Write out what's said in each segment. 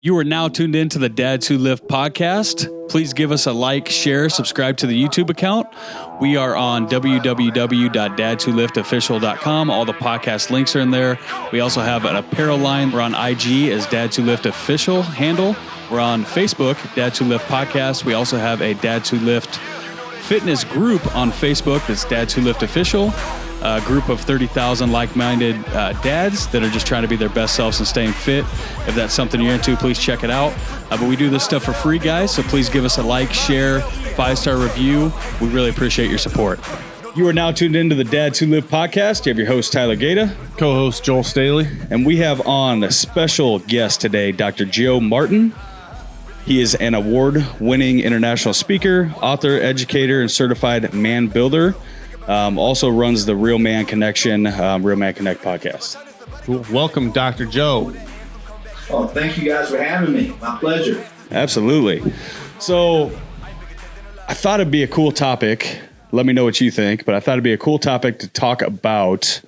You are now tuned in to the Dads Who Lift podcast. Please give us a like, share, subscribe to the YouTube account. We are on www.dadswholiftofficial.com. All the podcast links are in there. We also have an apparel line. We're on IG as Dads Who Lift Official handle. We're on Facebook, Dads Who Lift Podcast. We also have a Dads Who Lift fitness group on Facebook that's Dads Who Lift Official. A group of 30,000 like-minded dads that are just trying to be their best selves and staying fit. If that's something you're into, please check it out. But we do this stuff for free, guys, so please give us a like, share, 5-star review. We really appreciate your support. You are now tuned into the Dads Who Live podcast. You have your host, Tyler Gaeta. Co-host, Joel Staley. And we have on a special guest today, Dr. Joe Martin. He is an award-winning international speaker, author, educator, and certified man builder. Also runs the Real Man Connection, Real Man Connect podcast. Cool. Welcome, Dr. Joe. Oh, thank you guys for having me. My pleasure. Absolutely. So I thought it'd be a cool topic. Let me know what you think, but I thought it'd be a cool topic to talk about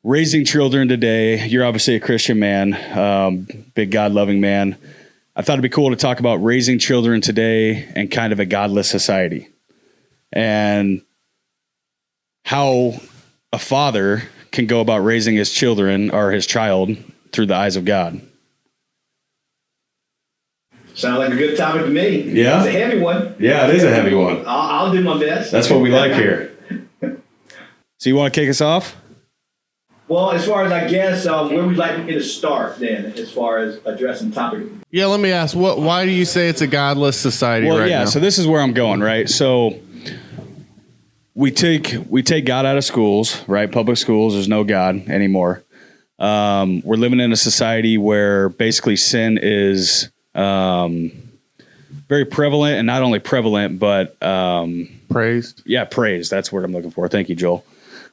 raising children today. You're obviously a Christian man, big God-loving man. I thought it'd be cool to talk about raising children today and kind of a godless society. And how a father can go about raising his children or his child through the eyes of God. Sounds like a good topic to me. Yeah. It's a heavy one. Yeah, it is a heavy one. I'll do my best. That's what we like here. So you want to kick us off? Well, as far as I guess, where would you like me to start then, as far as addressing the topic? Yeah, let me ask, why do you say it's a godless society right now? So this is where I'm going, right? So we take God out of schools, right? Public schools, there's no God anymore. We're living in a society where basically sin is very prevalent, and not only prevalent, but praised. Yeah, praised. That's the word I'm looking for. Thank you, Joel.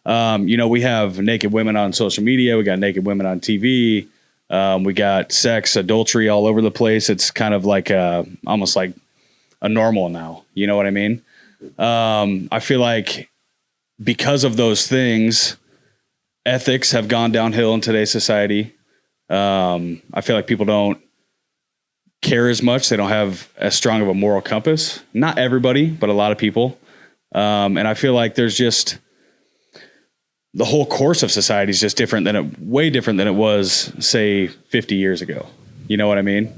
We have naked women on social media. We got naked women on TV. We got sex, adultery all over the place. It's kind of like almost like a normal now. You know what I mean? I feel like because of those things, ethics have gone downhill in today's society. I feel like people don't care as much. They don't have as strong of a moral compass. Not everybody, but a lot of people. And I feel like there's just the whole course of society is just way different than it was, say, 50 years ago. You know what I mean?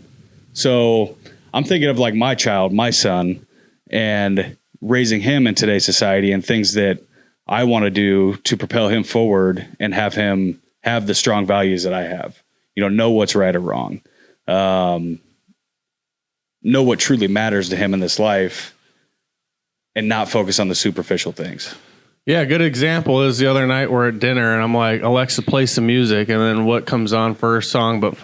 So I'm thinking of like my child, my son, and raising him in today's society and things that I want to do to propel him forward and have him have the strong values that I have. Know what's right or wrong. Know what truly matters to him in this life and not focus on the superficial things. Yeah, a good example is the other night we're at dinner and I'm like, Alexa, play some music. And then what comes on first song but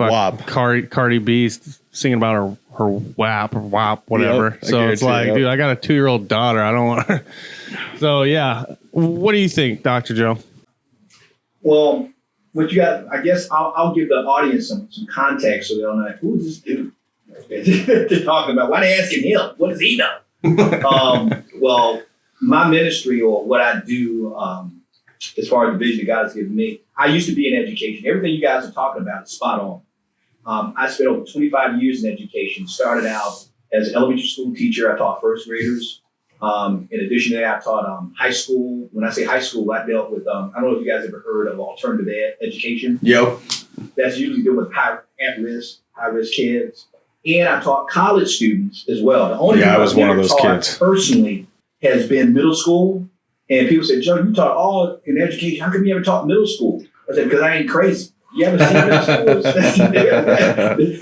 Cardi B singing about her WAP or WAP, whatever. Yep, so it's like, dude, I got a 2-year-old daughter. I don't want her. So, yeah. What do you think, Dr. Joe? Well, what you got, I guess I'll give the audience some context so they'll know, who is this dude they're talking about? Why are they asking him? What does he know? Well, my ministry or what I do as far as the vision that God has given me, I used to be in education. Everything you guys are talking about is spot on. I spent over 25 years in education. Started out as an elementary school teacher. I taught first graders. In addition to that, I taught high school. When I say high school, I dealt with, I don't know if you guys ever heard of alternative education. Yep. That's usually dealing with high-risk kids. And I taught college students as well. The only I was one of those kids personally has been middle school. And people said, Joe, you taught all in education. How come you ever taught middle school? I said, because I ain't crazy. You ever seen middle schools?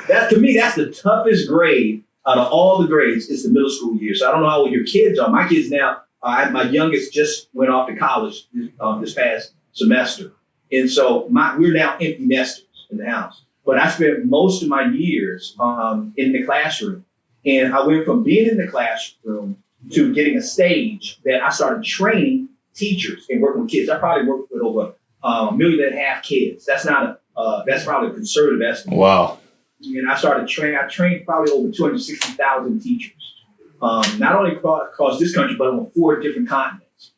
That to me, that's the toughest grade out of all the grades. It's the middle school year. So I don't know how old your kids are. My kids now, my youngest just went off to college this past semester. And so we're now empty nesters in the house. But I spent most of my years in the classroom. And I went from being in the classroom to getting a stage that I started training teachers and working with kids. I probably worked with over 1.5 million kids. That's probably a conservative estimate. Wow. And I trained probably over 260,000 teachers, not only across this country, but on 4 different continents.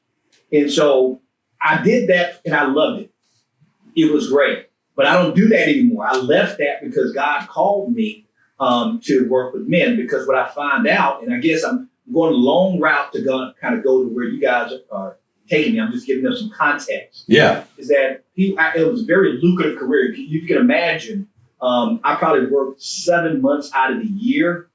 And so I did that and I loved it. It was great. But I don't do that anymore. I left that because God called me to work with men, because what I find out, and I guess I'm going a long route to kind of go to where you guys are taking me. I'm just giving them some context. Yeah. Is that it was a very lucrative career. You can imagine, I probably worked 7 months out of the year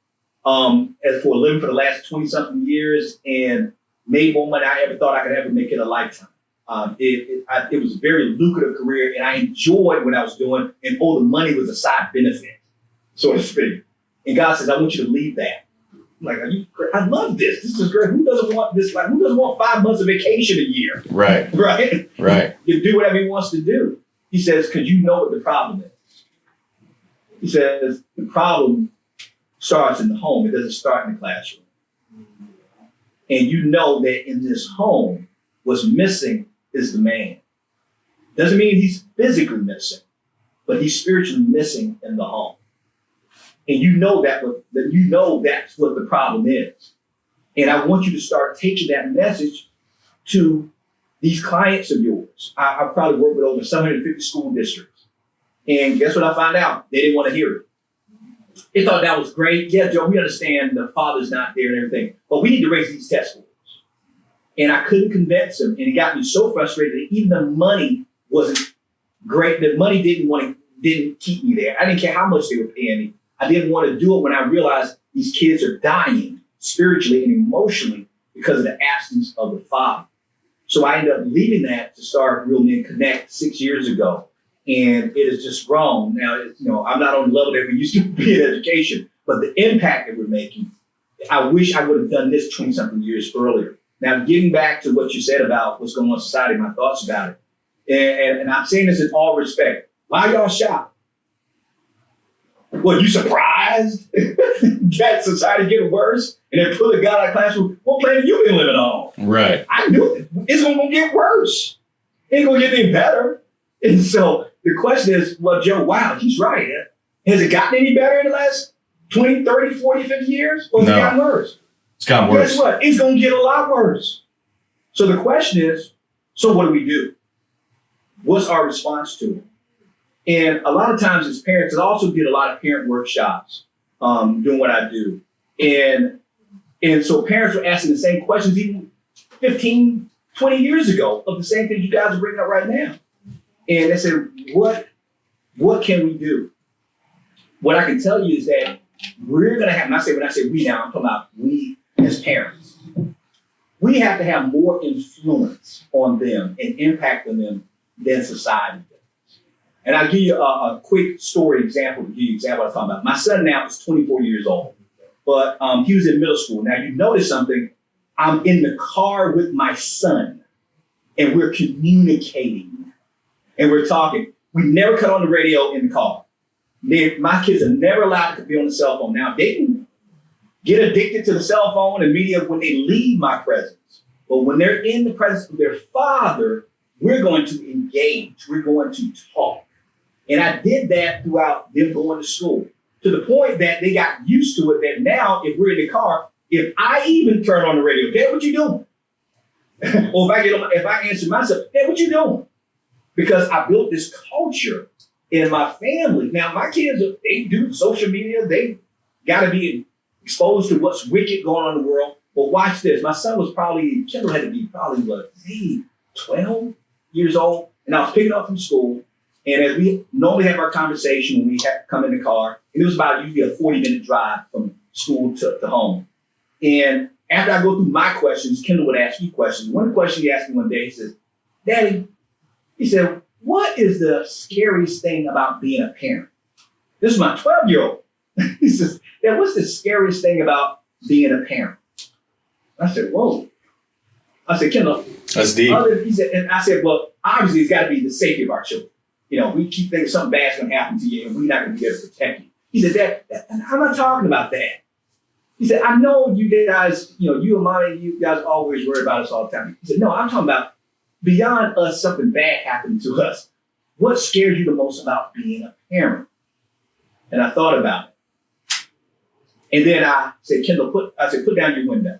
as for a living for the last 20 something years, and made more money I ever thought I could ever make in a lifetime. It was a very lucrative career, and I enjoyed what I was doing, and the money was a side benefit, so to speak. And God says, I want you to leave that. I'm like, I love this. This is great. Who doesn't want this? Like, who doesn't want 5 months of vacation a year? Right. Right. You do whatever he wants to do. He says, because you know what the problem is. He says, the problem starts in the home. It doesn't start in the classroom. And you know that in this home, what's missing is the man. Doesn't mean he's physically missing, but he's spiritually missing in the home. And you know that's what the problem is. And I want you to start taking that message to these clients of yours. I probably work with over 750 school districts. And guess what I found out? They didn't want to hear it. They thought that was great. Yeah, Joe, we understand the father's not there and everything, but we need to raise these test scores. And I couldn't convince them. And it got me so frustrated that even the money wasn't great. The money didn't keep me there. I didn't care how much they were paying me. I didn't want to do it when I realized these kids are dying spiritually and emotionally because of the absence of the father. So I ended up leaving that to start Real Men Connect 6 years ago. And it is just wrong. Now, I'm not on the level that we used to be in education, but the impact that we're making, I wish I would have done this 20 something years earlier. Now, getting back to what you said about what's going on in society, my thoughts about it. And I'm saying this in all respect. Why y'all shocked? What, you surprised that society getting worse? And then pull a guy out of the classroom, what planet you been living on? Right. I knew it. It's going to get worse. It ain't going to get any better. And so the question is, well, Joe, wow, he's right. Has it gotten any better in the last 20, 30, 40, 50 years? Or has it gotten worse? It's gotten worse. Guess what? It's going to get a lot worse. So the question is, so what do we do? What's our response to it? And a lot of times as parents, I also did a lot of parent workshops doing what I do. And so parents were asking the same questions even 15, 20 years ago of the same thing you guys are bringing up right now. And they said, what can we do? What I can tell you is that we're going to have, when I say we now, I'm talking about we as parents. We have to have more influence on them and impact on them than society does. And I'll give you a quick story example to give you an example of what I'm talking about. My son now is 24 years old, but he was in middle school. Now, you notice something. I'm in the car with my son, and we're communicating, and we're talking. We never cut on the radio in the car. My kids are never allowed to be on the cell phone. Now, they can get addicted to the cell phone and media when they leave my presence. But when they're in the presence of their father, we're going to engage. We're going to talk. And I did that throughout them going to school, to the point that they got used to it, that now if we're in the car, if I even turn on the radio, Dad, what you doing? Or if I answer myself, Dad, what you doing? Because I built this culture in my family. Now, my kids, they do social media. They got to be exposed to what's wicked going on in the world. But watch this. My son was Kendall had to be probably 12 years old. And I was picking up from school. And as we normally have our conversation when we come in the car, and it was about usually a 40-minute drive from school to home. And after I go through my questions, Kendall would ask me questions. One question he asked me one day, he says, Daddy, he said, what is the scariest thing about being a parent? This is my 12-year-old. He says, Dad, what's the scariest thing about being a parent? I said, whoa. I said, Kendall. That's deep. He said, and I said, well, obviously it's got to be the safety of our children. We keep thinking something bad's going to happen to you and we're not going to be able to protect you. He said, Dad, I'm not talking about that. He said, I know you guys, you and Mommy, you guys always worry about us all the time. He said, no, I'm talking about beyond us, something bad happening to us. What scares you the most about being a parent? And I thought about it. And then I said, Kendall, put down your window.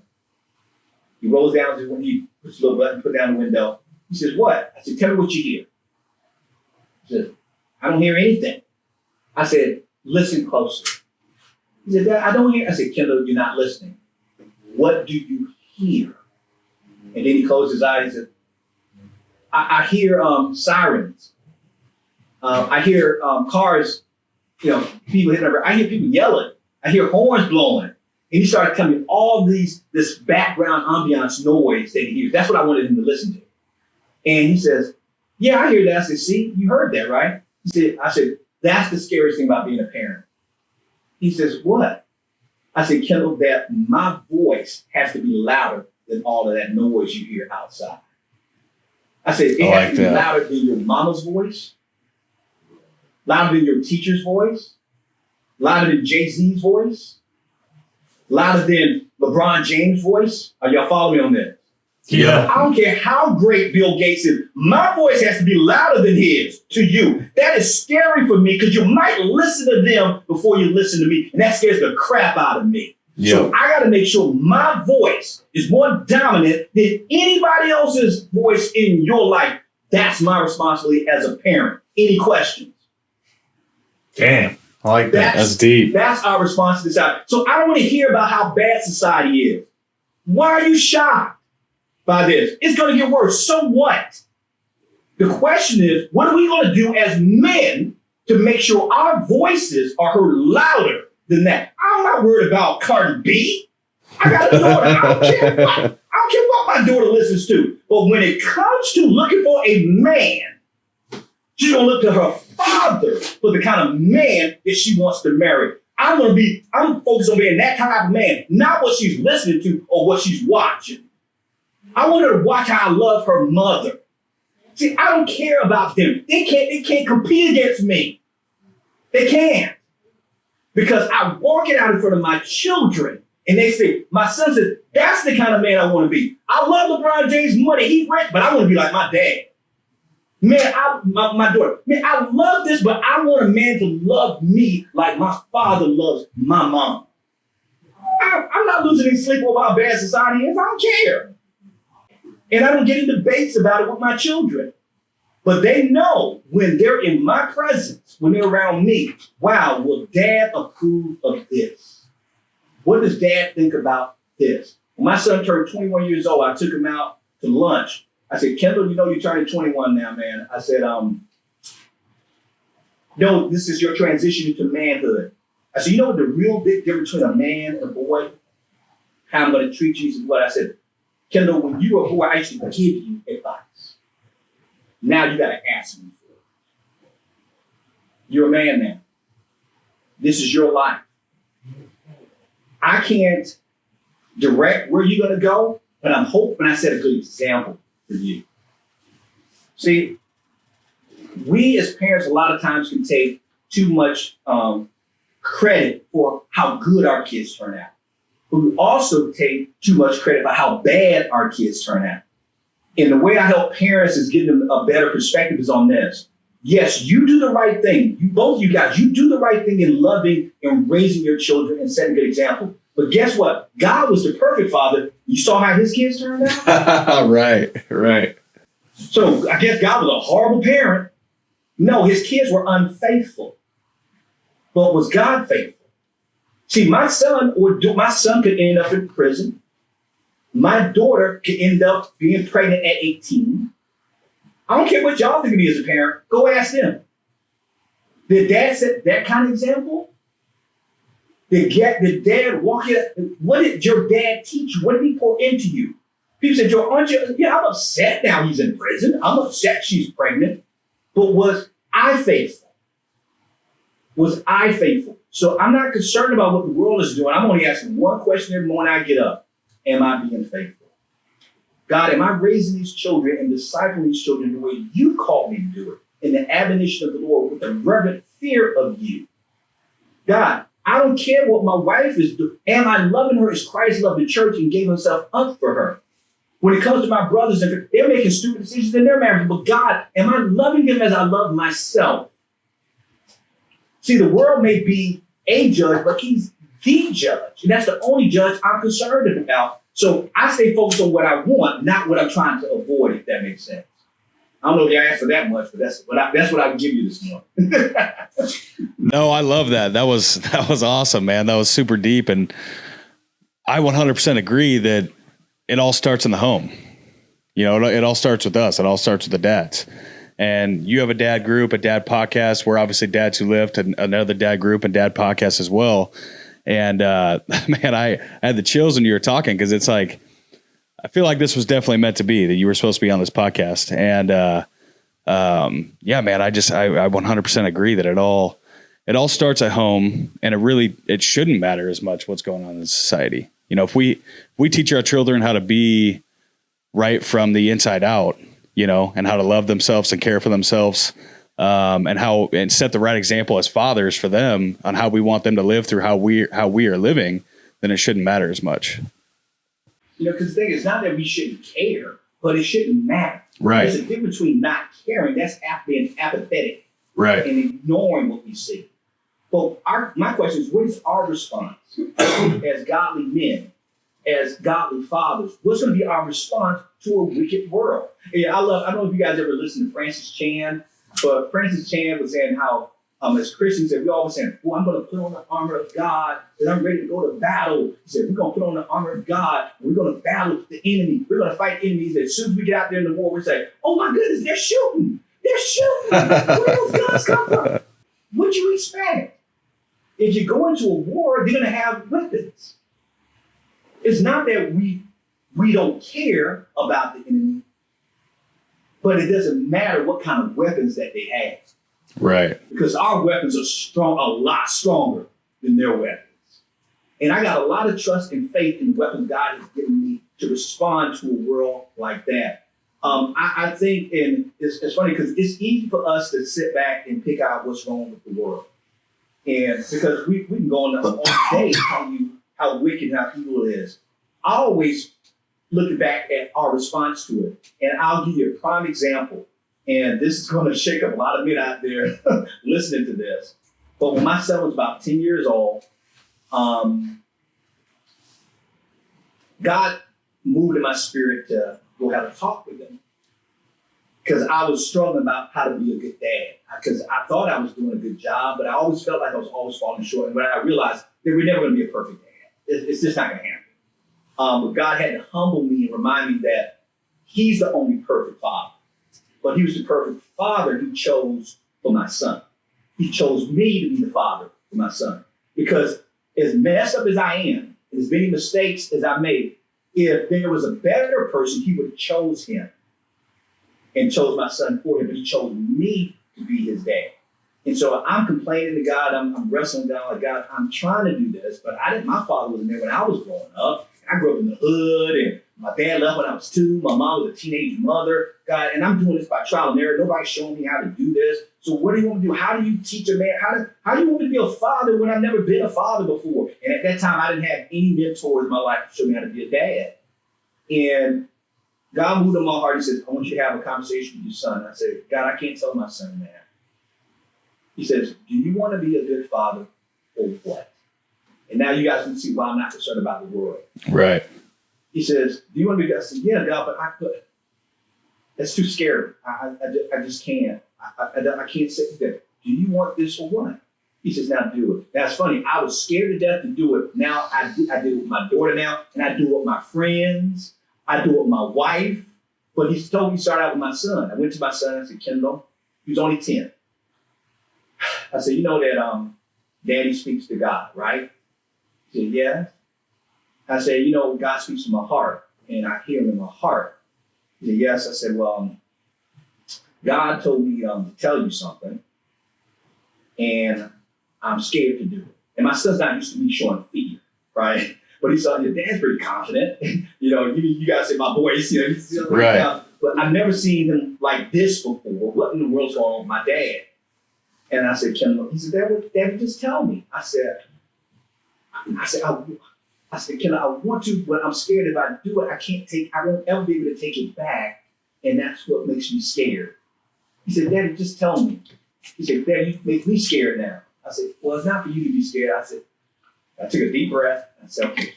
He rolls down his window, he puts a little button, put down the window. He says, what? I said, tell me what you hear. He says, I don't hear anything. I said, listen closer. He said, Dad, I don't hear. I said, Kendall, you're not listening. What do you hear? And then he closed his eyes and said, I hear sirens. I hear cars, people hitting over. I hear people yelling. I hear horns blowing. And he started telling me all this background ambiance noise that he hears. That's what I wanted him to listen to. And he says, yeah, I hear that. I said, see, you heard that, right? I said, that's the scariest thing about being a parent. He says, what? I said, Kendall, that my voice has to be louder than all of that noise you hear outside. I said, it has to be louder than your mama's voice, louder than your teacher's voice, louder than Jay-Z's voice, louder than LeBron James' voice. Are y'all following me on this? Yeah. I don't care how great Bill Gates is. My voice has to be louder than his to you. That is scary for me because you might listen to them before you listen to me. And that scares the crap out of me. Yeah. So I got to make sure my voice is more dominant than anybody else's voice in your life. That's my responsibility as a parent. Any questions? Damn. I like that. That's deep. That's our response to this. So I don't want to hear about how bad society is. Why are you shocked by this? It's going to get worse. So what? The question is, what are we going to do as men to make sure our voices are heard louder than that? I'm not worried about Cardi B. I got a daughter. I don't care what my daughter listens to. But when it comes to looking for a man, she's going to look to her father for the kind of man that she wants to marry. I'm focused on being that type of man, not what she's listening to or what she's watching. I want her to watch how I love her mother. See, I don't care about them. They can't compete against me. They can't. Because I walk it out in front of my children and they say, my son says, that's the kind of man I want to be. I love LeBron James' money. He's rich, but I want to be like my dad. Man, my daughter, man, I love this, but I want a man to love me like my father loves my mom. I'm not losing any sleep over how bad society is. I don't care. And I don't get in debates about it with my children. But they know when they're in my presence, when they're around me, wow, will Dad approve of this? What does Dad think about this? When my son turned 21 years old, I took him out to lunch. I said, Kendall, you're turning 21 now, man. I said, this is your transition into manhood. I said, you know what the real big difference between a man and a boy? How I'm going to treat you is what I said. Kendall, when you were a boy, I used to give you advice. Now you got to ask me for it. You're a man now. This is your life. I can't direct where you're going to go, but I'm hoping I set a good example for you. See, we as parents a lot of times can take too much credit for how good our kids turn out. But we also take too much credit for how bad our kids turn out. And the way I help parents is give them a better perspective is on this. Yes, you do the right thing. Both of you guys, you do the right thing in loving and raising your children and setting a good example. But guess what? God was the perfect father. You saw how his kids turned out? Right. So I guess God was a horrible parent. No, his kids were unfaithful. But was God faithful? See, my son could end up in prison. My daughter could end up being pregnant at 18. I don't care what y'all think of me as a parent. Go ask them. Did Dad set that kind of example? Did Dad walk in? What did your dad teach you? What did he pour into you? People said, aren't you? Yeah, I'm upset now he's in prison. I'm upset she's pregnant. But was I faithful? Was I faithful? So I'm not concerned about what the world is doing. I'm only asking one question every morning I get up. Am I being faithful? God, am I raising these children and discipling these children the way you called me to do it? In the admonition of the Lord with a reverent fear of you. God, I don't care what my wife is doing. Am I loving her as Christ loved the church and gave himself up for her? When it comes to my brothers, they're making stupid decisions in their marriage. But God, am I loving them as I love myself? See, the world may be a judge, but he's the judge. And that's the only judge I'm concerned about. So I stay focused on what I want, not what I'm trying to avoid, if that makes sense. I don't know if you asked for that much, but that's what I would give you this morning. No, I love that. That was awesome, man. That was super deep. And I 100% agree that it all starts in the home. You know, it all starts with us. It all starts with the dads. And you have a dad group, a dad podcast. We're obviously Dads Who Lift, and another dad group and dad podcast as well. And man, I had the chills when you were talking, because it's like, I feel like this was definitely meant to be, that you were supposed to be on this podcast. And yeah, man, I 100% agree that it all starts at home, and it shouldn't matter as much what's going on in society. You know, if we teach our children how to be right from the inside out, you know, and how to love themselves and care for themselves, and set the right example as fathers for them on how we want them to live through how we are living, then it shouldn't matter as much. You know, because the thing is not that we shouldn't care, but it shouldn't matter. Right. There's a difference between not caring, that's being apathetic, Right. and ignoring what we see. But my question is, what is our response as godly men, as godly fathers? What's going to be our response to a wicked world? Yeah, I don't know if you guys ever listened to Francis Chan, but Francis Chan was saying how, as Christians, we always saying, well, I'm going to put on the armor of God and I'm ready to go to battle. He said, we're going to put on the armor of God and we're going to battle the enemy. We're going to fight enemies. As soon as we get out there in the war, we say, oh my goodness, they're shooting. They're shooting. Where do those guns come from? What'd you expect? If you go into a war, they're going to have weapons. It's not that we don't care about the enemy, but it doesn't matter what kind of weapons that they have. Right. Because our weapons are strong, a lot stronger than their weapons. And I got a lot of trust and faith in the weapons God has given me to respond to a world like that. I think, and it's funny because it's easy for us to sit back and pick out what's wrong with the world. And because we can go on a day telling you how wicked and how evil it is. I always look back at our response to it. And I'll give you a prime example. And this is going to shake up a lot of men out there listening to this. But when my son was about 10 years old, God moved in my spirit to go have a talk with him. Because I was struggling about how to be a good dad. Because I thought I was doing a good job, but I always felt like I was always falling short. And when I realized that we're never going to be a perfect dad. It's just not going to happen. But God had to humble me and remind me that he's the only perfect father. But he was the perfect father he chose for my son. He chose me to be the father for my son. Because as messed up as I am, and as many mistakes as I made, if there was a better person, he would have chose him and chose my son for him. But he chose me to be his dad. And so I'm complaining to God. I'm wrestling down like, God, I'm trying to do this, but my father wasn't there when I was growing up. I grew up in the hood, and my dad left when I was 2. My mom was a teenage mother. God, and I'm doing this by trial and error. Nobody's showing me how to do this. So what do you want me to do? How do you teach a man? How do you want me to be a father when I've never been a father before? And at that time, I didn't have any mentors in my life to show me how to be a dad. And God moved in my heart. He says, I want you to have a conversation with your son. I said, God, I can't tell my son that. He says, do you want to be a good father or what? And now you guys can see why I'm not concerned about the world. Right. He says, do you want to be good? I said, yeah, God, but I could. That's too scary. I just can't. I can't sit there. Do you want this or what? He says, now do it. Now it's funny. I was scared to death to do it. Now I do it with my daughter now, and I do it with my friends. I do it with my wife. But he told me to start out with my son. I went to my son. I said, Kendall, he was only 10. I said, you know that Daddy speaks to God, right? He said, yeah. I said, you know, God speaks to my heart, and I hear him in my heart. He said, yes. I said, well, God told me to tell you something, and I'm scared to do it. And my son's not used to me showing fear, right? But he saw your dad's pretty confident. You know, you guys say my voice, you know, right. But I've never seen him like this before. What in the world's going on with my dad? And I said, Kendall, he said, Dad, just tell me. I said, Kendall, I want to, but I'm scared if I do it, I won't ever be able to take it back. And that's what makes me scared. He said, Daddy, just tell me. He said, Daddy, you make me scared now. I said, well, it's not for you to be scared. I took a deep breath and said, okay,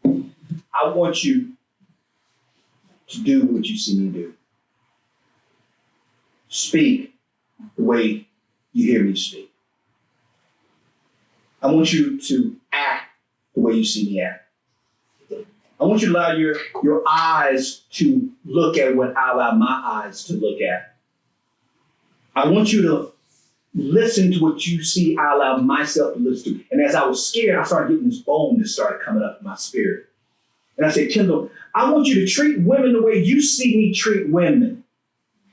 I want you to do what you see me do. Speak the way you hear me speak. I want you to act the way you see me act. I want you to allow your eyes to look at what I allow my eyes to look at. I want you to listen to what you see I allow myself to listen to. And as I was scared, I started getting this bone that started coming up in my spirit. And I said, Kendall, I want you to treat women the way you see me treat women.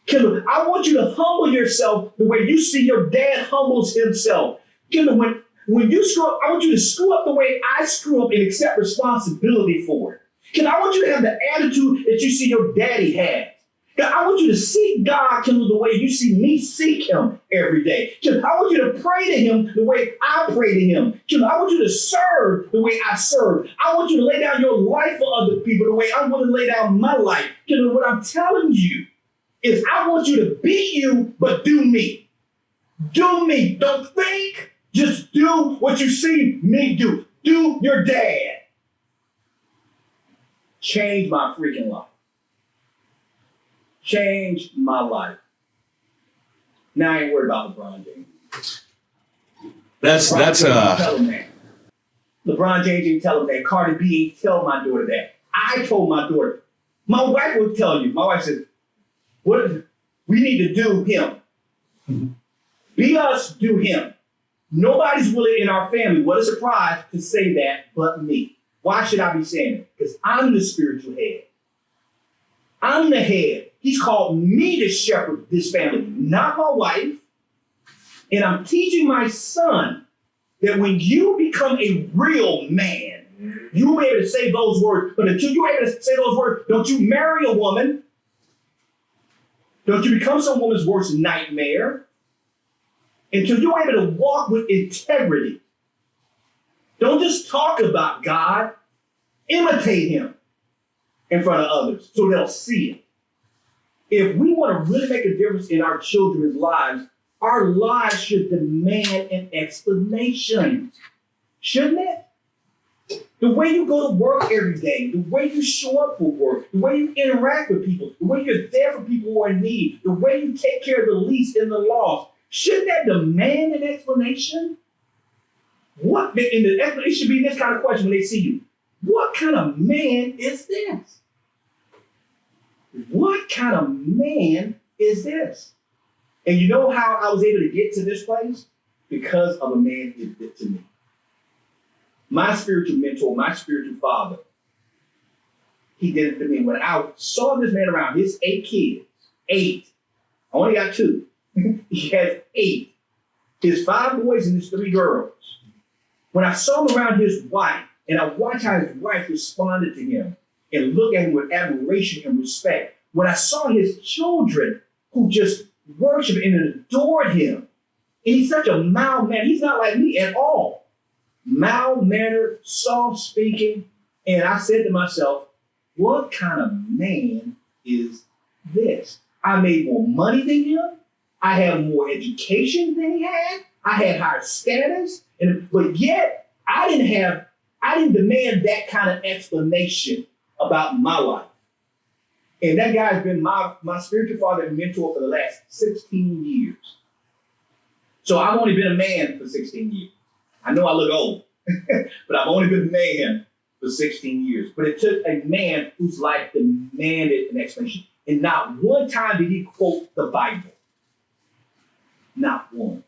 Kendall, I want you to humble yourself the way you see your dad humbles himself. Kendall, when you screw up, I want you to screw up the way I screw up and accept responsibility for it. Kendall, I want you to have the attitude that you see your daddy had. I want you to seek God, Kendall, the way you see me seek him every day. Kendall, I want you to pray to him the way I pray to him. Kendall, I want you to serve the way I serve. I want you to lay down your life for other people the way I'm going to lay down my life. Kendall, what I'm telling you is I want you to be you, but do me. Do me. Don't think. Just do what you see me do. Do your dad. Change my freaking life. Change my life. Now I ain't worried about LeBron James. LeBron James ain't tell him that. Cardi B ain't tell my daughter that. I told my daughter. My wife will tell you. My wife says, "What? We need to do him. Be us, do him." Nobody's willing in our family, what a surprise, to say that but me. Why should I be saying it? Because I'm the spiritual head. I'm the head. He's called me to shepherd this family, not my wife. And I'm teaching my son that when you become a real man, you'll be able to say those words. But until you're able to say those words, don't you marry a woman. Don't you become some woman's worst nightmare. Until you're able to walk with integrity. Don't just talk about God. Imitate him in front of others so they'll see it. If we want to really make a difference in our children's lives, our lives should demand an explanation. Shouldn't it? The way you go to work every day, the way you show up for work, the way you interact with people, the way you're there for people who are in need, the way you take care of the least and the lost, shouldn't that demand an explanation? And the explanation should be this kind of question when they see you. What kind of man is this? What kind of man is this? And you know how I was able to get to this place? Because of a man who did it to me. My spiritual mentor, my spiritual father, he did it to me. When I saw this man around, his 8 kids, 8. I only got 2. He has 8. His 5 boys and his 3 girls. When I saw him around his wife, and I watched how his wife responded to him and looked at him with admiration and respect. When I saw his children who just worshiped and adored him, and he's such a mild man. He's not like me at all. Mild-mannered, soft-speaking. And I said to myself, what kind of man is this? I made more money than him. I had more education than he had. I had higher status. But yet, I didn't demand that kind of explanation about my life. And that guy's been my spiritual father and mentor for the last 16 years. So I've only been a man for 16 years. I know I look old, but I've only been a man for 16 years. But it took a man whose life demanded an explanation. And not one time did he quote the Bible. Not one.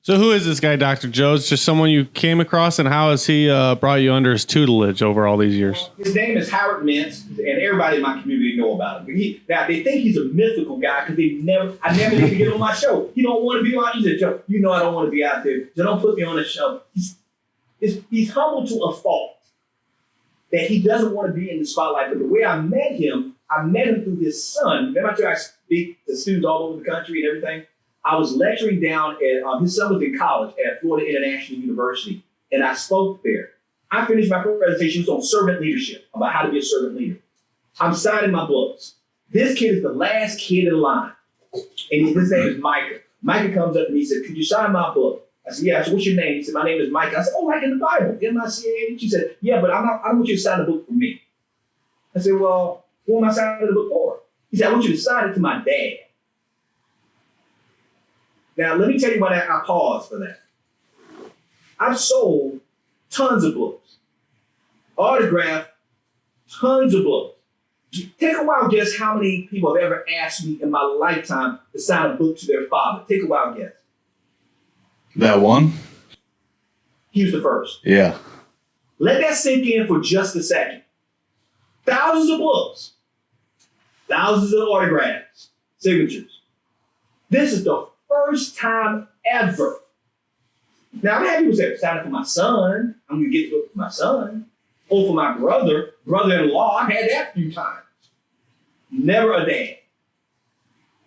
So who is this guy, Dr. Joe? It's just someone you came across, and how has he brought you under his tutelage over all these years? His name is Howard Mintz, and everybody in my community know about him. Now, they think he's a mythical guy because I never did get on my show. He don't want to be on. He said, Joe, you know I don't want to be out there, so don't put me on the show. He's humble to a fault that he doesn't want to be in the spotlight. But the way I met him through his son. Remember I told you I speak to students all over the country and everything? I was lecturing down at, his son was in college at Florida International University, and I spoke there. I finished my presentation on servant leadership, about how to be a servant leader. I'm signing my books. This kid is the last kid in line, and his name is Micah. Micah comes up to me and said, could you sign my book? I said, yeah. I said, what's your name? He said, my name is Micah. I said, oh, like in the Bible, M-I-C-A. She said, yeah, but I don't want you to sign a book for me. I said, well, Who am I signing the book for? He said, I want you to sign it to my dad. Now, let me tell you why I paused for that. I've sold tons of books, autographed tons of books. Take a wild guess how many people have ever asked me in my lifetime to sign a book to their father. Take a wild guess. That one? He was the first. Yeah. Let that sink in for just a second. Thousands of books, thousands of autographs, signatures. This is the first time ever. Now, I've had people say, sign it for my son. I'm going to get the book for my son. Or for my brother-in-law. I've had that a few times. Never a dad.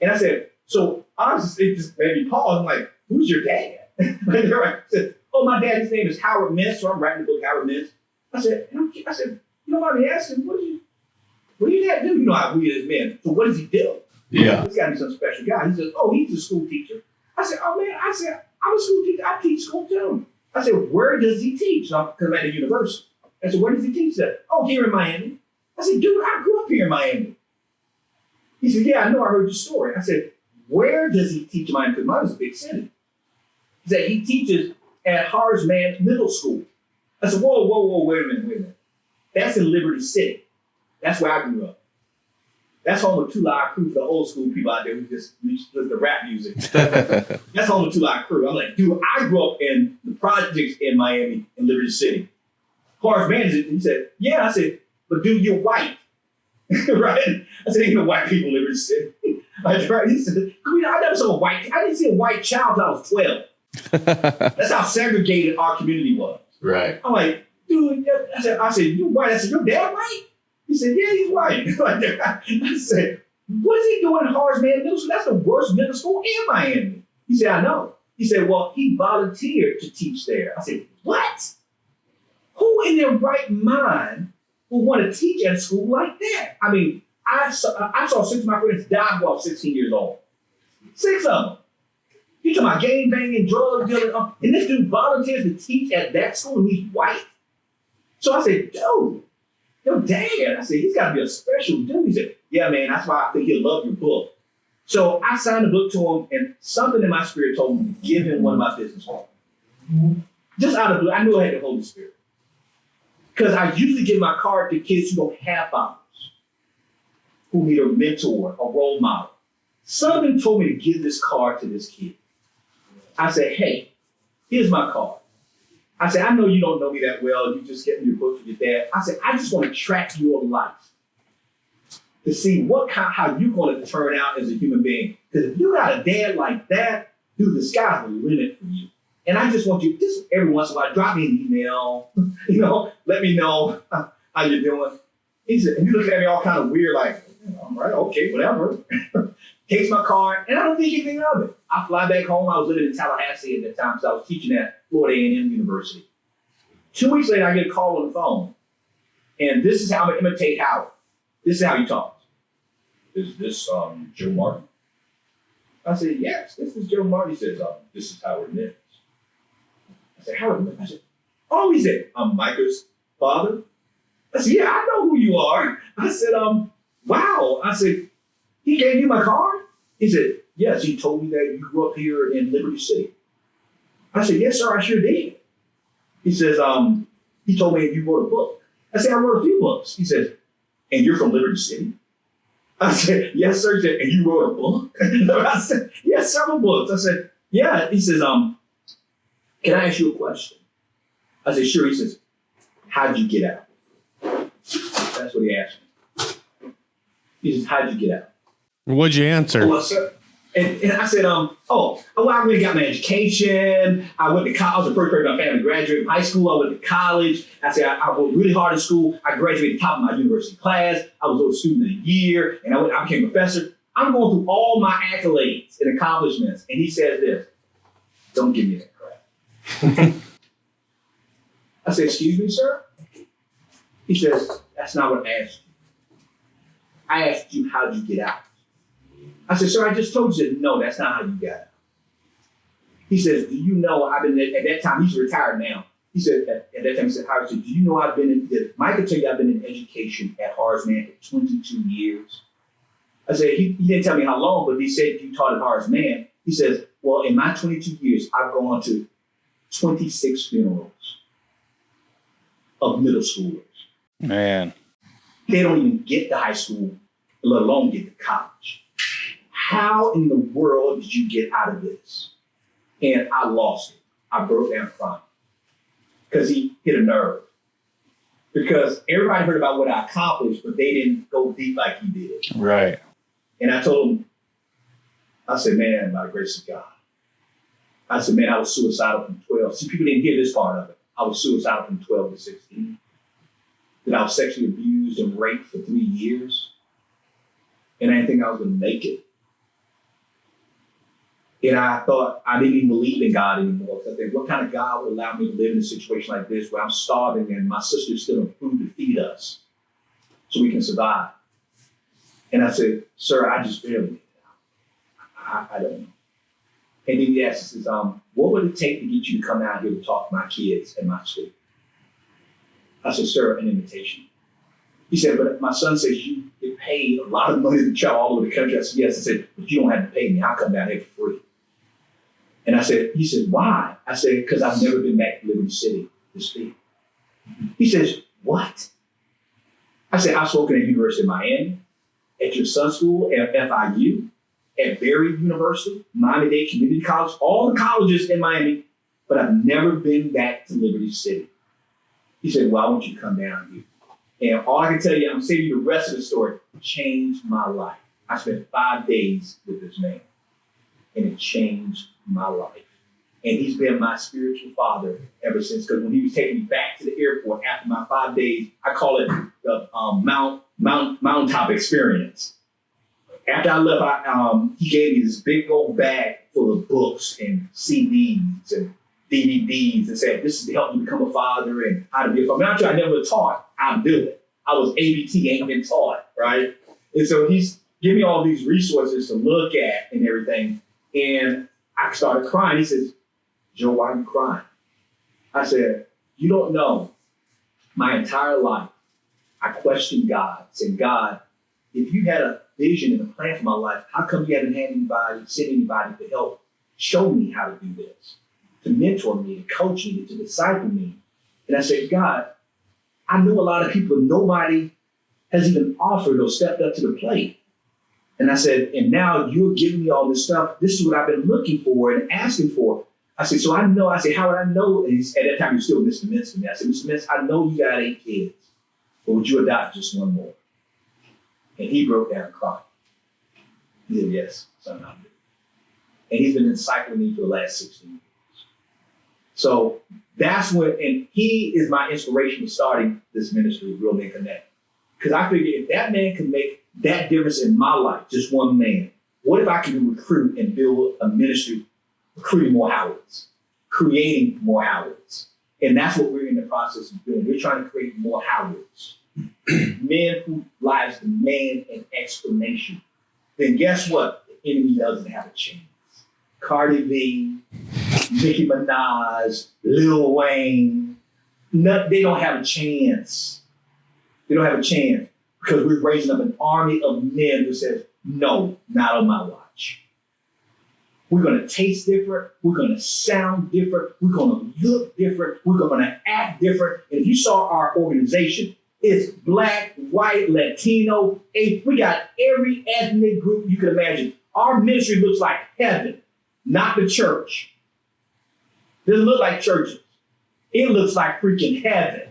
And I said, so honestly, it just made me pause. I'm like, who's your dad? I said, oh, my dad, his name is Howard Mintz. So I'm writing the book, Howard Mintz. I said, you know what I'm asking? What do your dad do? You know how we as men. So what does he do? Yeah. He's got to be some special guy. He says, oh, he's a school teacher. I said, oh, man. I said, I'm a school teacher. I teach school too. I said, where does he teach? Because I'm at a university. I said, where does he teach that? Oh, here in Miami. I said, dude, I grew up here in Miami. He said, yeah, I know. I heard your story. I said, where does he teach in Miami? Because mine is a big city. He said, he teaches at Harrisman Middle School. I said, whoa, wait a minute. That's in Liberty City. That's where I grew up. That's home of Two Live Crew for the old school people out there who just listen to rap music. That's home of Two Live Crew. I'm like, dude, I grew up in the projects in Miami, in Liberty City. Horace Manager, he said, yeah. I said, but dude, you're white. Right? I said, ain't no white people in Liberty City. Right? He said, I never saw a white, I didn't see a white child until I was 12. That's how segregated our community was. Right. I'm like, dude, I said, you white? I said, your dad white? He said, yeah, he's white. I said, what is he doing in Horace Mann Middle School? That's the worst middle school in Miami. He said, I know. He said, well, he volunteered to teach there. I said, what? Who in their right mind would want to teach at a school like that? I mean, I saw 6 of my friends die while I was 16 years old. 6 of them. You talking about gang banging, drug dealing, and this dude volunteers to teach at that school and he's white? So I said, dude, your dad. I said, he's got to be a special dude. He said, yeah, man, that's why I think he'll love your book. So I signed the book to him, and something in my spirit told me to give him one of my business cards. Just out of blue, I knew I had the Holy Spirit. Because I usually give my card to kids who don't have fathers, who need a mentor, a role model. Something told me to give this card to this kid. I said, hey, here's my card. I said, I know you don't know me that well. You just get me your book from your dad. I said, I just want to track your life to see how you're going to turn out as a human being. Because if you got a dad like that, dude, the sky's the limit for you. And I just want you, just every once in a while, drop me an email, let me know how you're doing. He said, and you look at me all kind of weird, like, all right, okay, whatever. Takes my card, and I don't think anything of it. I fly back home. I was living in Tallahassee at that time, so I was teaching at Florida A&M University. 2 weeks later, I get a call on the phone, and this is how I'm going to imitate Howard. This is how he talks. Is this Joe Martin? I said, yes, this is Joe Martin. He says, this is Howard Mintz. I said, Howard Mintz? I said, oh, he said, I'm Micah's father. I said, yeah, I know who you are. I said, wow. I said, he gave you my card? He said, yes, he told me that you grew up here in Liberty City. I said, yes, sir, I sure did. He says, he told me you wrote a book. I said, I wrote a few books. He says, and you're from Liberty City? I said, yes, sir. He said, and you wrote a book? I said, yes, several books. I said, yeah. He says, can I ask you a question? I said, sure. He says, how'd you get out? That's what he asked me. He says, how'd you get out? What'd you answer? Well, sir, and I said, I really got my education. I went to college. I was the first person in my family to graduate from high school. I went to college. I said, I worked really hard in school. I graduated top of my university class. I was a student of the year, and I became a professor. I'm going through all my accolades and accomplishments. And he says this, don't give me that crap. I said, excuse me, sir? He says, that's not what I asked you. I asked you, how'd you get out? I said, sir, I just told you. He said, no, that's not how you got out. He says, do you know, I've been at that time, he's retired now. he said, at that time, he said, Howard, do you know Mike can tell you I've been in education at Horace Mann for 22 years. I said, he didn't tell me how long, but he said, you taught at Horace Mann. He says, well, in my 22 years, I've gone to 26 funerals of middle schoolers. Man. They don't even get to high school, let alone get to college. How in the world did you get out of this? And I lost it. I broke down crying because he hit a nerve. Because everybody heard about what I accomplished, but they didn't go deep like he did. Right. And I told him, I said, man, by the grace of God. I said, man, I was suicidal from 12. See, people didn't hear this part of it. I was suicidal from 12 to 16. That I was sexually abused and raped for 3 years. And I didn't think I was going to make it. And I thought I didn't even believe in God anymore. Because I think, what kind of God will allow me to live in a situation like this where I'm starving and my sister's still in food to feed us so we can survive? And I said, sir, I just barely made it out. I don't know. And then he asked, he says, what would it take to get you to come out here to talk to my kids at my school? I said, sir, an invitation. He said, but my son says you get paid a lot of money to travel all over the country. I said, yes. I said, but you don't have to pay me. I'll come down here for free. And he said, why? I said, because I've never been back to Liberty City to speak. He says, what? I said, I've spoken at University of Miami, at your son's school, at FIU, at Berry University, Miami-Dade Community College, all the colleges in Miami, but I've never been back to Liberty City. He said, well, I want you to come down here. And all I can tell you, I'm saying you the rest of the story, changed my life. I spent 5 days with this man, and it changed my life. And he's been my spiritual father ever since, because when he was taking me back to the airport after my 5 days, I call it the mountaintop experience. After I left, he gave me this big old bag full of books and CDs and DVDs and said, this is to help you become a father and how to be a father. I'm sure I never taught. I'm doing it. I was ABT, ain't been taught, right? And so he's giving me all these resources to look at and everything. And I started crying. He says, Joe, why are you crying? I said, you don't know. My entire life, I questioned God, saying, God, if you had a vision and a plan for my life, how come you haven't sent anybody to help show me how to do this, to mentor me, to coach me, to disciple me? And I said, God, I know a lot of people, nobody has even offered or stepped up to the plate. And I said, and now you're giving me all this stuff. This is what I've been looking for and asking for. I said, so I know. I said, how would I know? And at that time, he was still Mr. Mintz to me. I said, Mr. Mintz, I know you got 8 kids, but would you adopt just one more? And he broke down and cried. He said, yes, son, I'll do it. And he's been discipling me for the last 16 years. So that's when, and he is my inspiration for starting this ministry, Real Men Connect. Because I figured if that man can make that difference in my life, just one man, what if I can recruit and build a ministry, recruiting more Howards, creating more Howards? And that's what we're in the process of doing. We're trying to create more Howards. Men whose lives demand an explanation. Then guess what? The enemy doesn't have a chance. Cardi B, Nicki Minaj, Lil Wayne, they don't have a chance. They don't have a chance because we're raising up an army of men who says, no, not on my watch. We're going to taste different. We're going to sound different. We're going to look different. We're going to act different. And if you saw our organization, it's Black, white, Latino, we got every ethnic group you can imagine. Our ministry looks like heaven, not the church. It doesn't look like churches. It looks like freaking heaven.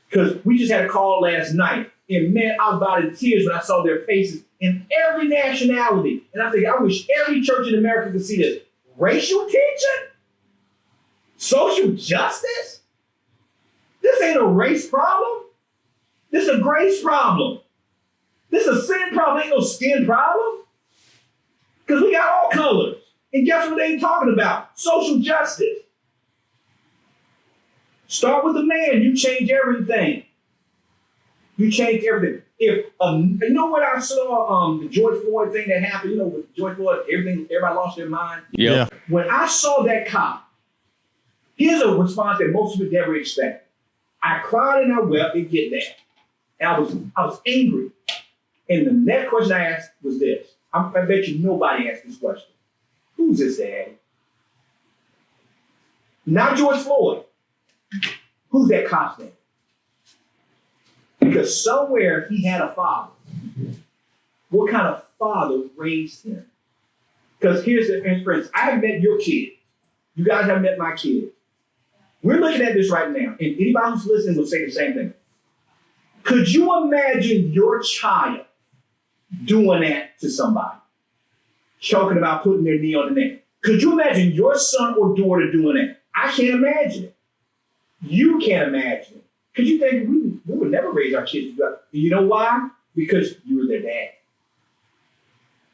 Because we just had a call last night, and man, I was about in tears when I saw their faces in every nationality. And I think, I wish every church in America could see this. Racial tension? Social justice? This ain't a race problem. This is a grace problem. This is a sin problem. Ain't no skin problem. Because we got all colors. And guess what they ain't talking about? Social justice. Start with the man. You change everything. You change everything. If you know what I saw, the George Floyd thing that happened, you know, with George Floyd, everybody lost their mind. Yeah. When I saw that cop Here's a response that most people never expect. I cried and I wept and get that. And I was angry. And the next question I asked was this. I bet you nobody asked this question. Who's this daddy? Not George Floyd. Who's that cop's daddy? Because somewhere he had a father. What kind of father raised him? Because here's the inference. I have met your kid. You guys have met my kid. We're looking at this right now, and anybody who's listening will say the same thing. Could you imagine your child doing that to somebody? Choking about putting their knee on the neck. Could you imagine your son or daughter doing that? I can't imagine it. You can't imagine it. Because you think we would never raise our kids to do that. You know why? Because you were their dad.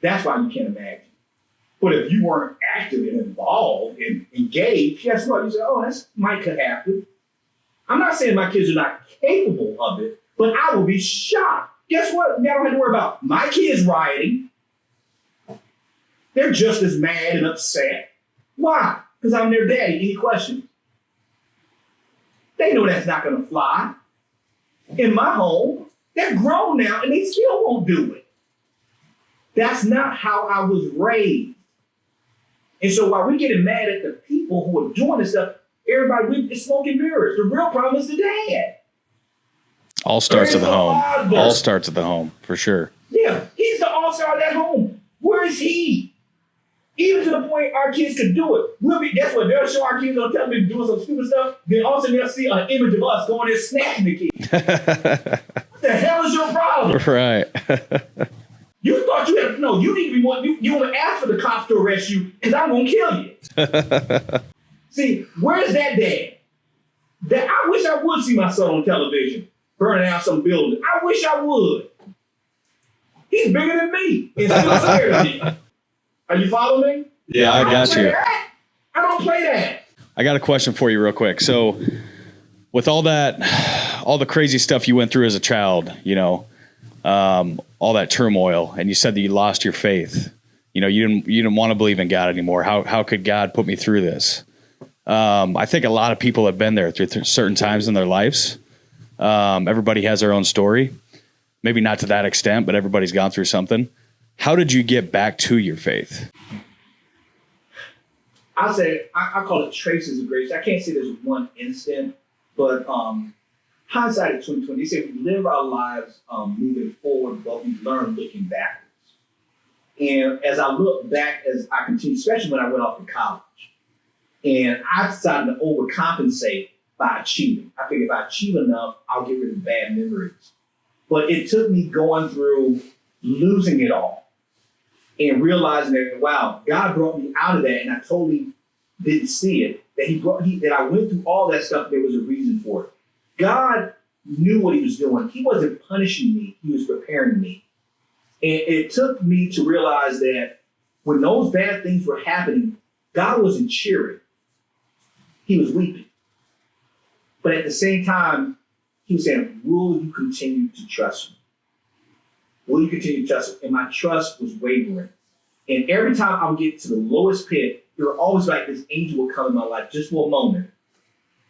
That's why you can't imagine. But if you weren't active and involved and engaged, guess what? You say, oh, that might could happen. I'm not saying my kids are not capable of it, but I will be shocked. Guess what? Now I don't have to worry about my kids rioting. They're just as mad and upset. Why? Because I'm their daddy. Any questions? They know that's not going to fly. In my home, they're grown now and they still won't do it. That's not how I was raised. And so while we're getting mad at the people who are doing this stuff, everybody, it's smoke and mirrors. The real problem is the dad. All starts at the home. All starts at the home, for sure. Yeah, he's the all-star of that home. Where is he? Even to the point our kids could do it. Guess what? They'll show our kids on television doing some stupid stuff. Then all of a sudden they'll see an image of us going there snatching the kid. What the hell is your problem? Right. You thought you had, no, you need to be more, you want to ask for the cops to arrest you because I'm going to kill you. See, where's that dad? I wish I would see my son on television burning out some building. I wish I would. He's bigger than me. And still scared of me. Are you following me? Yeah, I got you. I don't play that. I got a question for you real quick. So with all the crazy stuff you went through as a child, you know, all that turmoil, and you said that you lost your faith. You know, you didn't want to believe in God anymore. How could God put me through this? I think a lot of people have been there through certain times in their lives. Everybody has their own story. Maybe not to that extent, but everybody's gone through something. How did you get back to your faith? I'll say, I call it traces of grace. I can't say there's one instant, but hindsight is 20/20. They say we live our lives moving forward, but we learn looking backwards. And as I look back, as I continue, especially when I went off to college, and I decided to overcompensate by achieving. I figured if I achieve enough, I'll get rid of bad memories. But it took me going through losing it all and realizing that, wow, God brought me out of that, and I totally didn't see it. That I went through all that stuff. There was a reason for it. God knew what he was doing. He wasn't punishing me. He was preparing me. And it took me to realize that when those bad things were happening, God wasn't cheering. He was weeping. But at the same time, he was saying, will you continue to trust me? Will you continue to trust me? And my trust was wavering. And every time I would get to the lowest pit, there were always like this angel would come in my life just for a moment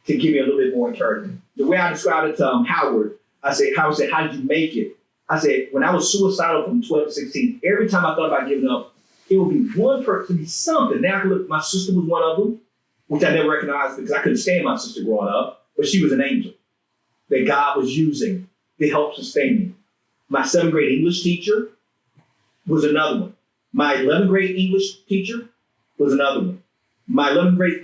to give me a little bit more encouragement. The way I described it to Howard, Howard said, how did you make it? I said, when I was suicidal from 12 to 16, every time I thought about giving up, it would be one person, be something. Now I could look, my sister was one of them, which I never recognized because I couldn't stand my sister growing up, but she was an angel that God was using to help sustain me. My 7th grade English teacher was another one. My 11th grade English teacher was another one. My 11th grade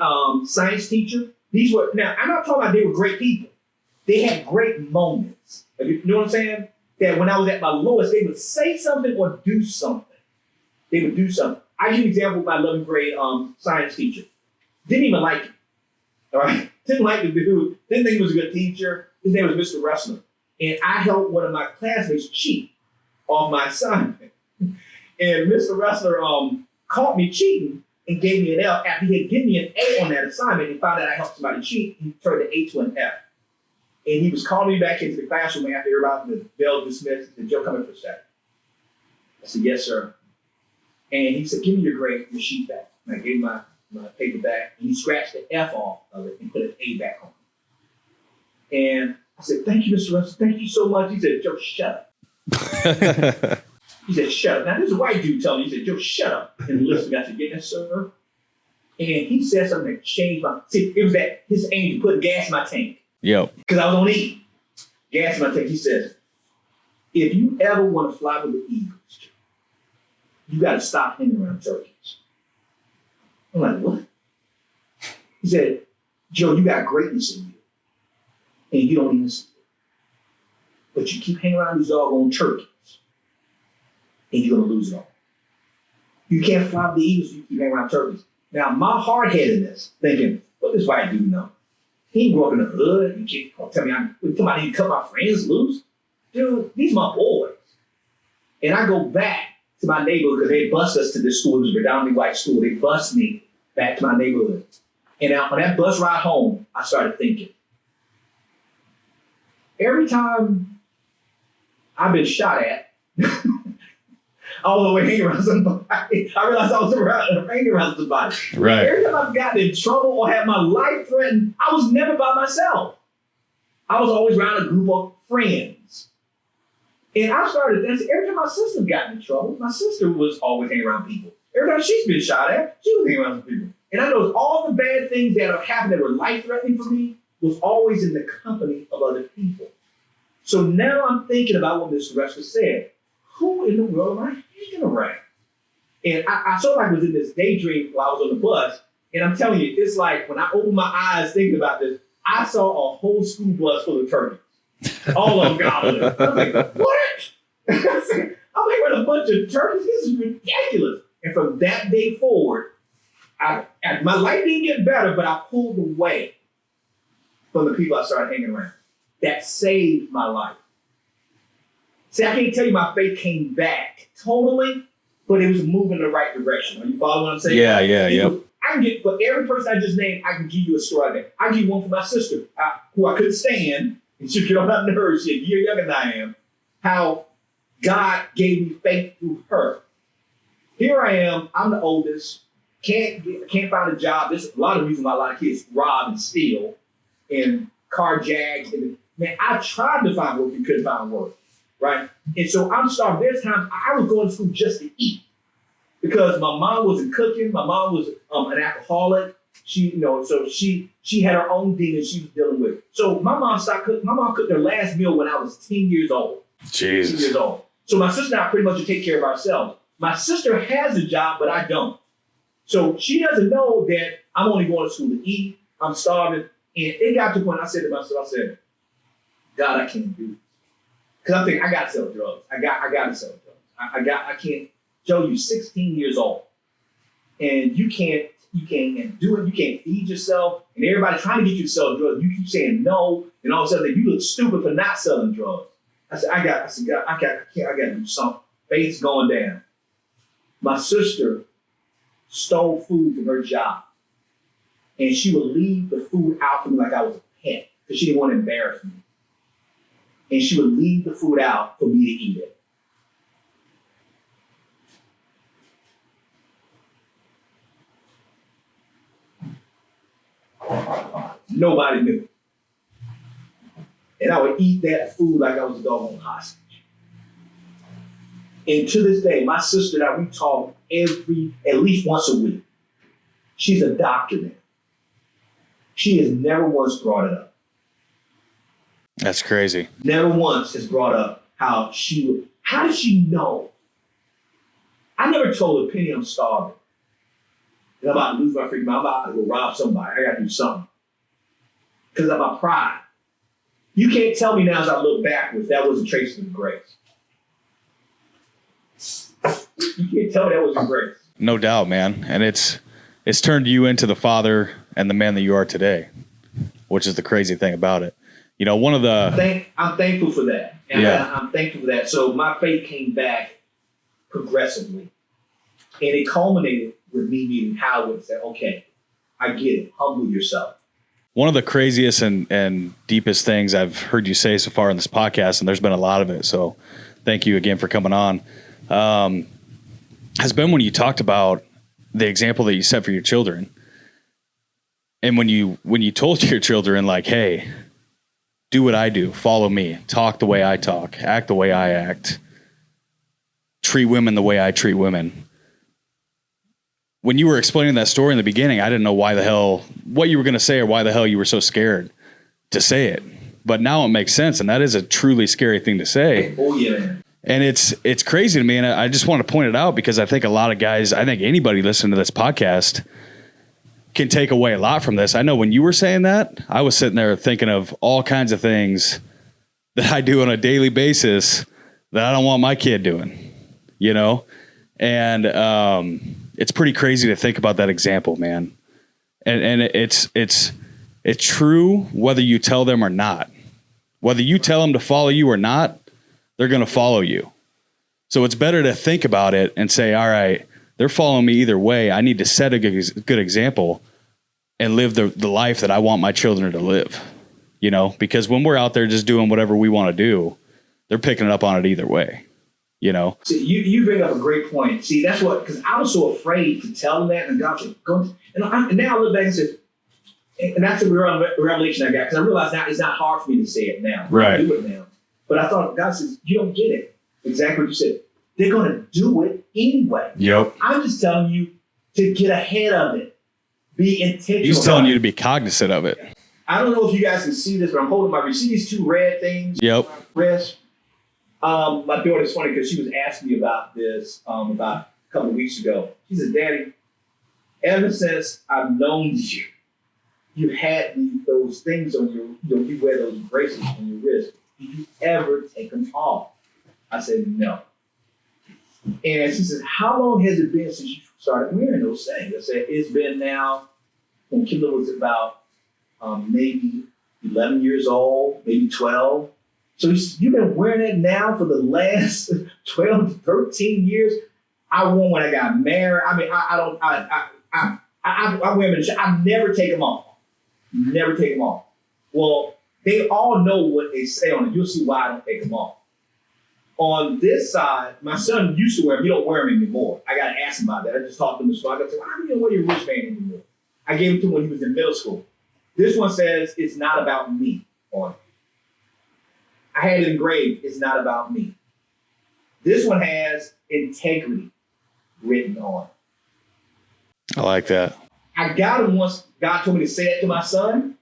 science teacher, these were, now I'm not talking about they were great people. They had great moments. You know what I'm saying? That when I was at my lowest, they would say something or do something. They would do something. I give you an example of my 11th grade science teacher. Didn't even like him. All right? Didn't like the dude. Didn't think he was a good teacher. His name was Mr. Wrestler. And I helped one of my classmates cheat off my assignment. And Mr. Wrestler caught me cheating and gave me an L after he had given me an A on that assignment and found out I helped somebody cheat. He turned the A to an F. And he was calling me back into the classroom after everybody, the bell dismissed. He said, Joe, come in for a second. I said, yes, sir. And he said, give me your grade, your sheet back. And I gave him my my paperback, and he scratched the F off of it and put an A back on it. And I said, "Thank you, Mr. Russell. Thank you so much." He said, "Joe, shut up." He said, "Shut up." Now, this is a white dude telling me, he said, "Joe, shut up." And listen, I said, "Yes, sir." And he said something that changed my, see, it was that his aim to put gas in my tank. Yep. Because I was on E. Gas in my tank. He says, "If you ever want to fly with the Eagles, you got to stop hanging around turkeys." I'm like, "What?" He said, "Joe, you got greatness in you, and you don't even see it. But you keep hanging around these doggone turkeys, and you're going to lose it all. You can't fly with the Eagles if you keep hanging around turkeys." Now, my hard-headedness, thinking, what does white dude know? He grew up in the hood. You can't tell me I need to cut my friends loose. Dude, these are my boys. And I go back to my neighborhood because they bused us to this school. It was a predominantly white school. They bused me back to my neighborhood. And on that bus ride home, I started thinking, every time I've been shot at, all the way hanging around somebody, I realized I was hanging around somebody. Right. Every time I've gotten in trouble or had my life threatened, I was never by myself. I was always around a group of friends. And I started dancing. Every time my sister got in trouble, my sister was always hanging around people. Every time she's been shot at, she was hanging around people. And I know all the bad things that have happened that were life-threatening for me was always in the company of other people. So now I'm thinking about what Mr. Russell said. Who in the world am I hanging around? And I sort of like was in this daydream while I was on the bus. And I'm telling you, it's like when I opened my eyes thinking about this, I saw a whole school bus full of turkeys. All of them gobbling. I was like, what? I'm like, with a bunch of turkeys? This is ridiculous. And from that day forward, my life didn't get better, but I pulled away from the people I started hanging around. That saved my life. See, I can't tell you my faith came back totally, but it was moving in the right direction. Are you following what I'm saying? Yeah. I can get, for every person I just named, I can give you a story there. I can give you one for my sister, who I couldn't stand, and she get on my nerves. She's a year younger than I am. How God gave me faith through her. Here I am. I'm the oldest. Can't find a job. There's a lot of reasons why a lot of kids rob and steal and carjack. And man, I tried to find work and couldn't find work. Right? And so I'm starving. There's times I was going to school just to eat because my mom wasn't cooking. My mom was an alcoholic. She had her own demons she was dealing with. So my mom stopped cooking. My mom cooked her last meal when I was 10 years old. Jesus. 10 years old. So my sister and I pretty much take care of ourselves. My sister has a job, but I don't. So she doesn't know that I'm only going to school to eat. I'm starving. And it got to the point I said to myself, God, I can't do this. Because I'm thinking, I got to sell drugs. I got to sell drugs. I can't. Joe, you're 16 years old. And you can't do it. You can't feed yourself. And everybody trying to get you to sell drugs. You keep saying no. And all of a sudden, you look stupid for not selling drugs. I said, I got to do something. Faith's going down. My sister stole food from her job. And she would leave the food out for me like I was a pet because she didn't want to embarrass me. And she would leave the food out for me to eat it. Nobody knew. And I would eat that food like I was a doggone hostage. And to this day, my sister and I, we talk at least once a week. She's a doctor now. She has never once brought it up. That's crazy. Never once has brought up how did she know? I never told her, Penny, I'm starving. And I'm about to lose my freaking mind. I'm about to go rob somebody. I got to do something. Because of my pride. You can't tell me now as I look backwards that wasn't traces of grace. You can't tell me that wasn't grace. No doubt, man. And it's turned you into the father and the man that you are today, which is the crazy thing about it. You know, one of the... I'm thankful for that. And yeah. I'm thankful for that. So my faith came back progressively. And it culminated with me meeting Howard and said, okay, I get it. Humble yourself. One of the craziest and deepest things I've heard you say so far in this podcast, and there's been a lot of it, so thank you again for coming on, has been when you talked about the example that you set for your children. And when you told your children, like, hey, do what I do, follow me, talk the way I talk, act the way I act, treat women the way I treat women. When you were explaining that story in the beginning, I didn't know what you were going to say or why the hell you were so scared to say it. But now it makes sense. And that is a truly scary thing to say. Oh, yeah. And it's crazy to me. And I just want to point it out because I think a lot of guys, I think anybody listening to this podcast can take away a lot from this. I know when you were saying that, I was sitting there thinking of all kinds of things that I do on a daily basis that I don't want my kid doing, you know? And it's pretty crazy to think about that example, man. And it's true whether you tell them or not. Whether you tell them to follow you or not, they're going to follow you. So it's better to think about it and say, all right, they're following me either way. I need to set a good example and live the life that I want my children to live, you know, because when we're out there just doing whatever we want to do, they're picking it up on it either way, you know? See, you bring up a great point. See, that's what, because I was so afraid to tell them that, and God said, go. And now I look back and say, and that's a revelation I got, because I realize now it's not hard for me to say it now. Right. I do it now. But I thought, God says, you don't get it. Exactly what you said. They're going to do it anyway. Yep. I'm just telling you to get ahead of it. Be intentional. He's telling you to be cognizant of it. I don't know if you guys can see this, but I'm holding these two red things. Yep. On my wrist. My daughter's funny because she was asking me about this about a couple of weeks ago. She said, Daddy, ever since I've known you, you had those things on you wear those bracelets on your wrist. Did you ever take them off? I said, no. And she said, how long has it been since you started wearing those things? I said, it's been now, when Kendall was about maybe 11 years old, maybe 12. So you've been wearing it now for the last 12 to 13 years. I wore when I got married. I mean, I wear them in the shop. I never take them off. Never take them off. Well, they all know what they say on it. You'll see why I don't take them off. On this side, my son used to wear them. He don't wear them anymore. I got to ask him about that. I just talked to him. So I got to say, why do you don't wear your wristband anymore? I gave it to him when he was in middle school. This one says, it's not about me on it. I had it engraved, it's not about me. This one has integrity written on it. I like that. I got them once God told me to say it to my son.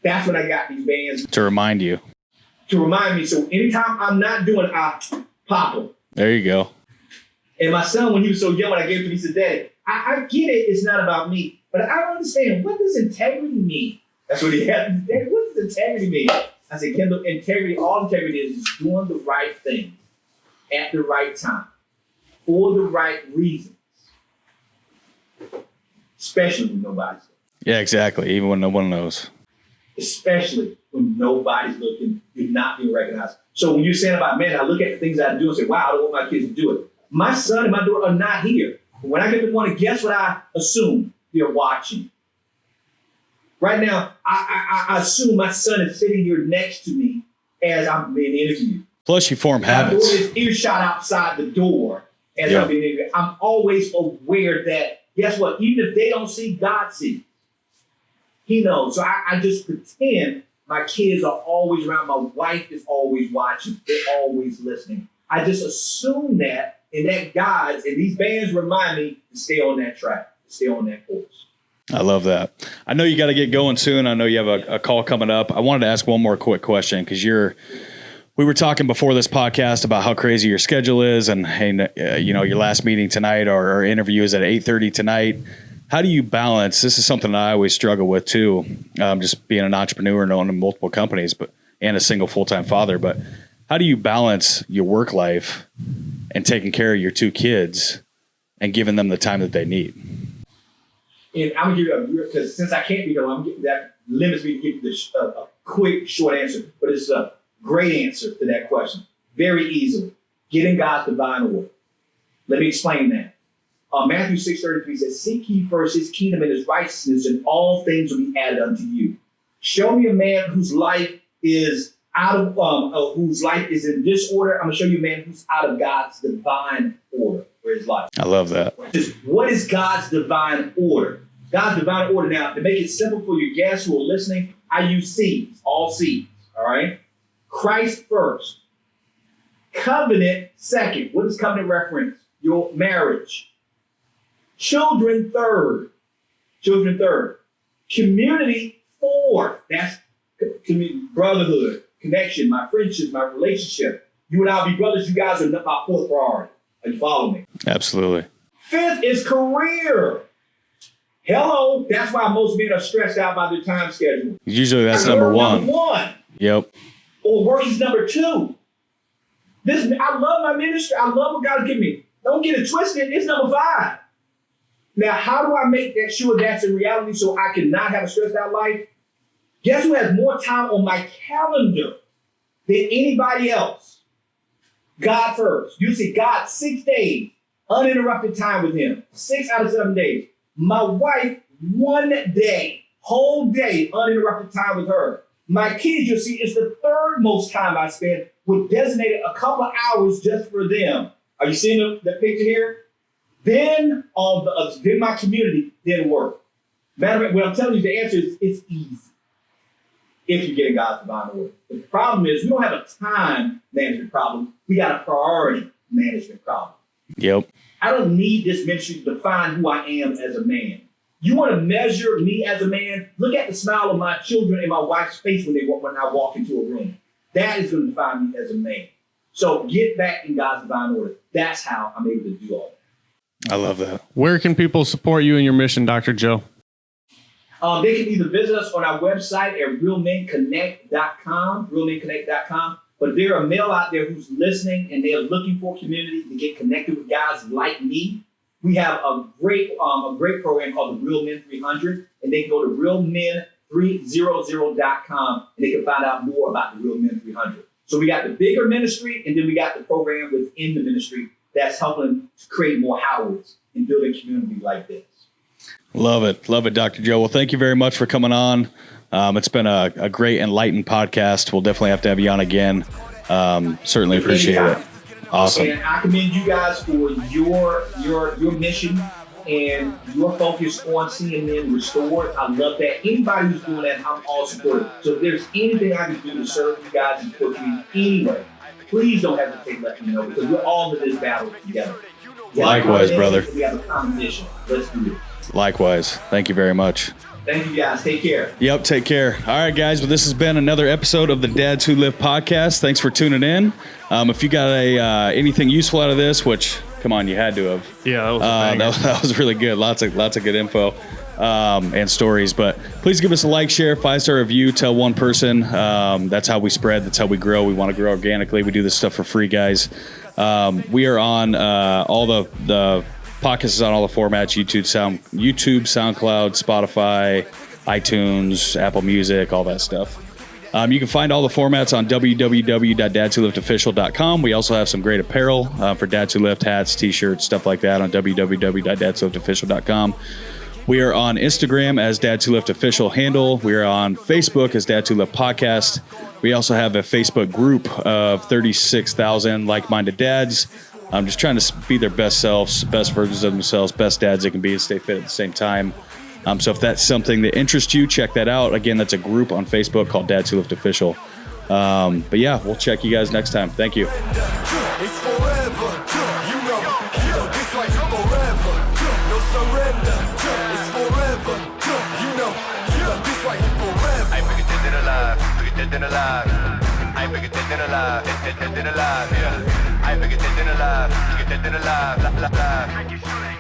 That's when I got these bands. To remind you. To remind me. So anytime I'm not doing it, I pop them. There you go. And my son, when he was so young, when I gave it to him, he said, Daddy, I get it, it's not about me. But I don't understand, what does integrity mean? That's what he had. Daddy, what does integrity mean? I said, Kendall, integrity, all integrity is doing the right thing at the right time for the right reasons, especially when nobody's looking. Yeah, exactly. Even when no one knows. Especially when nobody's looking, you're not being recognized. So when you're saying about, man, I look at the things I do and say, wow, I don't want my kids to do it. My son and my daughter are not here. When I get to want to guess what I assume, they're watching. Right now, I assume my son is sitting here next to me as I'm being interviewed. Plus, you form habits. My daughter is earshot outside the door as I'm being interviewed. I'm always aware that, guess what? Even if they don't see, God sees. He knows. So I just pretend my kids are always around. My wife is always watching. They're always listening. I just assume that, and that guides, and these bands remind me to stay on that track, to stay on that course. I love that. I know you got to get going soon. I know you have a call coming up. I wanted to ask one more quick question because we were talking before this podcast about how crazy your schedule is, and your last meeting tonight or interview is at 8:30 tonight. How do you balance? This is something that I always struggle with too. Just being an entrepreneur and owning multiple companies, and a single full-time father. But how do you balance your work life and taking care of your two kids and giving them the time that they need? And I'm going to give you because since I can't be done, that limits me to give you a quick, short answer. But it's a great answer to that question. Very easily. Getting God's divine order. Let me explain that. Matthew 6:33 says, seek ye first his kingdom and his righteousness, and all things will be added unto you. Show me a man whose life is whose life is in disorder. I'm going to show you a man who's out of God's divine order for his life. I love that. What is God's divine order? God's divine order. Now, to make it simple for your guests who are listening, I use C's, all C's, all right? Christ first. Covenant second. What does covenant reference? Your marriage. Children third. Children third. Community fourth. That's brotherhood, connection, my friendships, my relationship. You and I will be brothers. You guys are my fourth priority. Are you follow me? Absolutely. Fifth is career. Hello. That's why most men are stressed out by their time schedule. Usually that's number one. Yep. Or work is number two. I love my ministry. I love what God's given me. Don't get it twisted. It's number 5. Now, how do I make that sure that's a reality so I can not have a stressed out life? Guess who has more time on my calendar than anybody else? God first. You see, God, 6 days, uninterrupted time with him. 6 out of 7 days. My wife, 1 day, whole day, uninterrupted time with her. My kids, you'll see, is the third most time I spend with designated a couple of hours just for them. Are you seeing the picture here? Then then my community, then work. Matter of fact, what I'm telling you, the answer is it's easy if you get in God's divine order. The problem is we don't have a time management problem. We got a priority management problem. Yep. I don't need this ministry to define who I am as a man. You want to measure me as a man? Look at the smile of my children and my wife's face when I walk into a room. That is going to define me as a man. So get back in God's divine order. That's how I'm able to do all that. I love that. Where can people support you in your mission, Dr. Joe? They can either visit us on our website at realmenconnect.com, But there are male out there who's listening and they are looking for community to get connected with guys like me. We have a great program called the Real Men 300, and they can go to realmen300.com and they can find out more about the Real Men 300. So we got the bigger ministry, and then we got the program within the ministry that's helping to create more Howards and build a community like this. Love it, Dr. Joe. Well, thank you very much for coming on. It's been a great, enlightened podcast. We'll definitely have to have you on again. Certainly appreciate it. Awesome. And I commend you guys for your mission and your focus on seeing men restored. I love that. Anybody who's doing that, I'm all supportive. So if there's anything I can do to serve you guys and support you anyway, please don't hesitate to let me know, because we're all in this battle together. Likewise, brother. We have a common mission. Let's do it. Likewise. Thank you very much. Thank you, guys. Take care. Yep, take care. All right, guys. Well, this has been another episode of the Dads Who Live podcast. Thanks for tuning in. If you got anything useful out of this, which, come on, you had to have. Yeah, that was really good. Lots of good info and stories. But please give us a like, share, 5-star review, tell one person. That's how we spread. That's how we grow. We want to grow organically. We do this stuff for free, guys. We are on all the podcast is on all the formats: YouTube, SoundCloud, Spotify, iTunes, Apple Music, all that stuff. You can find all the formats on www.dadswholiftofficial.com. We also have some great apparel for Dads Who Lift, hats, t-shirts, stuff like that on www.dadswholiftofficial.com. We are on Instagram as Dads Who Lift Official handle. We are on Facebook as Dads Who Lift Podcast. We also have a Facebook group of 36,000 like-minded dads. I'm just trying to be their best selves, best versions of themselves, best dads they can be, and stay fit at the same time. So if that's something that interests you, check that out. Again, that's a group on Facebook called Dads Who Lift Official. But yeah, we'll check you guys next time. Thank you. It's forever, you know, it's like forever, no surrender. It's forever, you know, it's like forever. I bigger dead than alive, bigger dead than alive. I bigger dead than alive, dead than alive, yeah. I bigger dead than alive, bigger dead than alive, la la la.